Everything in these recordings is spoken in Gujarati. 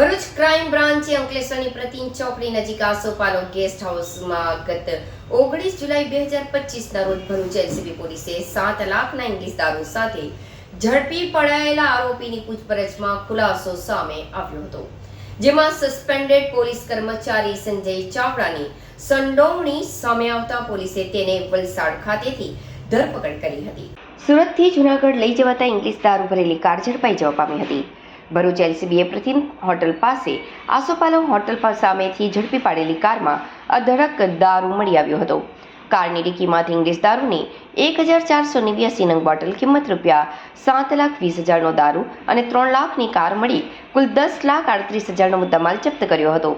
ભરૂચ ક્રાઇમ બ્રાન્ચે અંકલેશ્વરની પ્રતિમ ચોકડી નજીક આસોપાલવ ગેસ્ટ હાઉસમાં ગત 19 જુલાઈ 2025ના રોજ ભરૂચ એલસીબી પોલીસે 7 લાખના ઇંગ્લિશ દારૂ સાથે ઝડપી પડાયેલા આરોપીની પૂછપરછમાં ખુલાસો સામે આવ્યો હતો, જેમાં સસ્પેન્ડેડ પોલીસ કર્મચારી સંજય ચાવડાની સંડોવણી સામે આવતા પોલીસે તેને વલસાડ ખાતેથી ધરપકડ કરી હતી. સુરતથી જૂનાગઢ લઈ જવાતા ઇંગ્લિશ દારૂ ભરેલી કાર ઝડપાઈ જવા પામી હતી. ભરૂચ એલસીબીએ પ્રતિમ હોટલ પાસે આસોપાલવ હોટલ સામેથી ઝડપી પાડેલી કારમાં અધડક દારૂ મળી આવ્યો હતો. કારની ડિક્કીમાંથી ઇંગ્લિશ દારૂની 1489 નંગ બોટલ, કિંમત ₹7,20,000નો દારૂ અને 3 લાખની કાર મળી કુલ 10,38,000નો મુદ્દામાલ જપ્ત કર્યો હતો.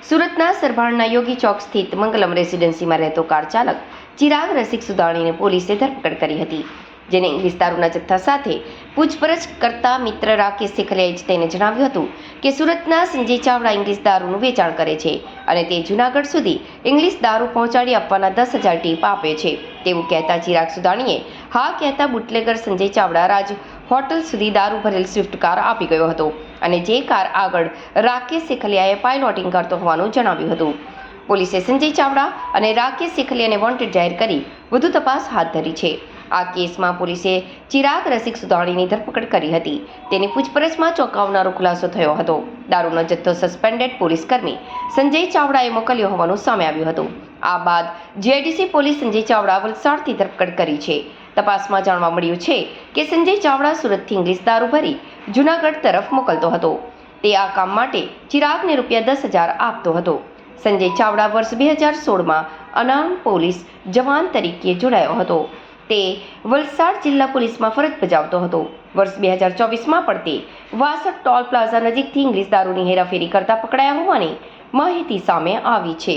સુરતના સરભાણના યોગી ચોક સ્થિત મંગલમ રેસિડેન્સીમાં રહેતો કાર ચાલક ચિરાગ રસિક સુદાણીને પોલીસે ધરપકડ કરી હતી, જેને ઇંગ્લિશ દારૂના જથ્થા સાથે પૂછપરછ કરતા મિત્ર રાકેશ સેખલિયાએ તેને જણાવ્યું હતું કે સુરતના સંજય ચાવડા ઇંગ્લિશ દારૂનું વેચાણ કરે છે અને તે જૂનાગઢ સુધી ઇંગ્લિશ દારૂ પહોંચાડી આપવાના 10,000 ટીપ આપે છે તેવું કહેતા ચિરાગ સુદાણીએ હા કહેતા બુટલેગર સંજય ચાવડા રાજ હોટલ સુધી દારૂ ભરેલ સ્વિફ્ટ કાર આપી ગયો હતો અને જે કાર આગળ રાકેશ સેખલિયાએ પાયલોટિંગ કરતો હોવાનું જણાવ્યું હતું. પોલીસે સંજય ચાવડા અને રાકેશ સેખલિયાને વોન્ટેડ જાહેર કરી વધુ તપાસ હાથ ધરી છે. આ કેસમાં પોલીસે ચિરાગ રસિક સુદાણીની ધરપકડ કરી હતી. તેની પૂછપરછમાં ચોંકાવનારો ખુલાસો થયો હતો. દારૂનો જથ્થો સસ્પેન્ડેડ પોલીસ કર્મી સંજય ચાવડાએ મોકલ્યો હોવાનું સામે આવ્યું હતું. આ બાદ જીઆઈડીસી પોલીસ સંજય ચાવડા વલસાડથી ધરપકડ કરી છે. તપાસમાં જાણવા મળ્યું છે કે સંજય ચાવડા સુરતથી ઇંગ્લિશ દારૂ ભરી જૂનાગઢ તરફ મોકલતો હતો. તે આ કામ માટે ચિરાગને ₹10,000 આપતો હતો. સંજય ચાવડા વર્ષ 2016માં અનામ પોલીસ જવાન તરીકે જોડાયો હતો. તે વલસાડ જિલ્લા પોલીસમાં ફરજ બજાવતો હતો. વર્ષ 2024માં પણ તે વાસદ ટોલ પ્લાઝા નજીકથી ઇંગ્લિશ દારૂની હેરાફેરી કરતા પકડાયા હોવાની માહિતી સામે આવી છે.